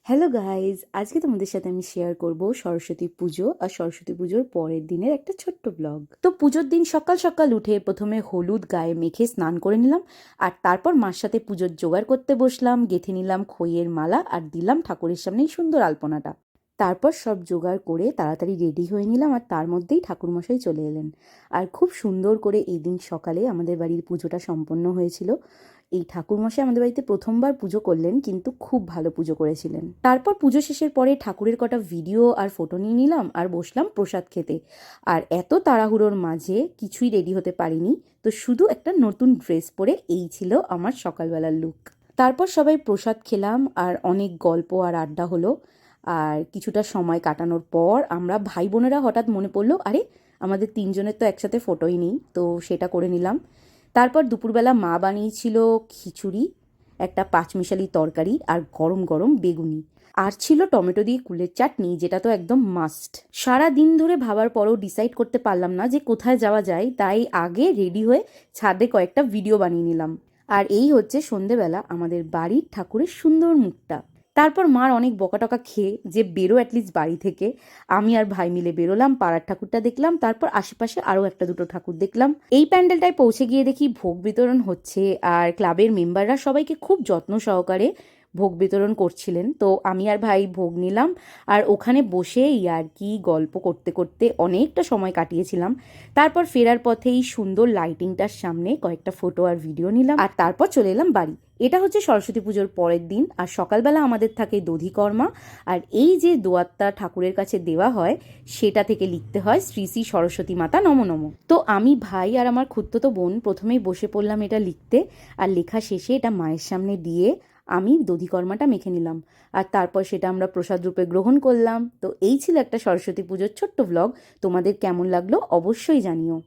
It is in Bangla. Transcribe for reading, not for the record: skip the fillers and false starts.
হ্যালো গাইজ, আজকে তোমাদের সাথে আমি শেয়ার করব সরস্বতী পুজো আর সরস্বতী পুজোর পরের দিনের একটা ছোট্ট ব্লগ। তো পুজোর দিন সকাল সকাল উঠে প্রথমে হলুদ গায়ে মেখে স্নান করে নিলাম, আর তারপর মার সাথে পুজোর জোগাড় করতে বসলাম। গেঁথে নিলাম খইয়ের মালা আর দিলাম ঠাকুরের সামনেই সুন্দর আলপনাটা। তারপর সব জোগাড় করে তাড়াতাড়ি রেডি হয়ে নিলাম, আর তার মধ্যেই ঠাকুরমশাই চলে এলেন। আর খুব সুন্দর করে এই দিন সকালে আমাদের বাড়ির পুজোটা সম্পন্ন হয়েছিল। এই ঠাকুরমশাই আমাদের বাড়িতে প্রথমবার পুজো করলেন, কিন্তু খুব ভালো পুজো করেছিলেন। তারপর পুজো শেষের পরে ঠাকুরের কটা ভিডিও আর ফটো নিয়ে নিলাম আর বসলাম প্রসাদ খেতে। আর এত তাড়াহুড়োর মাঝে কিছুই রেডি হতে পারিনি, তো শুধু একটা নতুন ড্রেস পরে এই ছিল আমার সকালবেলার লুক। তারপর সবাই প্রসাদ খেলাম আর অনেক গল্প আর আড্ডা হলো। আর কিছুটা সময় কাটানোর পর আমরা ভাই বোনেরা হঠাৎ মনে পড়লো, আরে আমাদের তিনজনের তো একসাথে ফটোই নেই, তো সেটা করে নিলাম। তারপর দুপুরবেলা মা বানিয়েছিল খিচুড়ি, একটা পাঁচমিশালি তরকারি আর গরম গরম বেগুনি, আর ছিল টমেটো দিয়ে কুলের চাটনি, যেটা তো একদম মাস্ট। সারা দিন ধরে ভাবার পরও ডিসাইড করতে পারলাম না যে কোথায় যাওয়া যায়, তাই আগে রেডি হয়ে ছাদে কয়েকটা ভিডিও বানিয়ে নিলাম। আর এই হচ্ছে সন্ধেবেলা আমাদের বাড়ির ঠাকুরের সুন্দর মুখটা। তারপর মার অনেক বকাটকা খেয়ে যে বেরো অ্যাটলিস্ট বাড়ি থেকে, আমি আর ভাই মিলে বেরোলাম, পাড়ার ঠাকুরটা দেখলাম, তারপর আশেপাশে আরও একটা দুটো ঠাকুর দেখলাম। এই প্যান্ডেলটায় পৌঁছে গিয়ে দেখি ভোগ বিতরণ হচ্ছে, আর ক্লাবের মেম্বাররা সবাইকে খুব যত্ন সহকারে ভোগ বিতরণ করছিলেন। তো আমি আর ভাই ভোগ নিলাম, আর ওখানে বসে আর কি গল্প করতে করতে অনেকটা সময় কাটিয়েছিলাম। তারপর ফেরার পথেই সুন্দর লাইটিংটার সামনে কয়েকটা ফটো আর ভিডিও নিলাম, আর তারপর চলে এলাম বাড়ি। এটা হচ্ছে সরস্বতী পুজোর পরের দিন, আর সকালবেলা আমাদের থাকে দধিকর্মা। আর এই যে দোয়াতটা ঠাকুরের কাছে দেওয়া হয়, সেটা থেকে লিখতে হয় শ্রী শ্রী সরস্বতী মাতা নমো নমো। তো আমি, ভাই আর আমার খুড়তুতো বোন প্রথমেই বসে পড়লাম এটা লিখতে, আর লেখা শেষে এটা মায়ের সামনে দিয়ে আমি দধিকর্মাটা মেখে নিলাম। আর তারপর সেটা আমরা প্রসাদ রূপে গ্রহণ করলাম। তো এই ছিল একটা সরস্বতী পুজোর ছোট্ট ব্লগ। তোমাদের কেমন লাগলো অবশ্যই জানিও।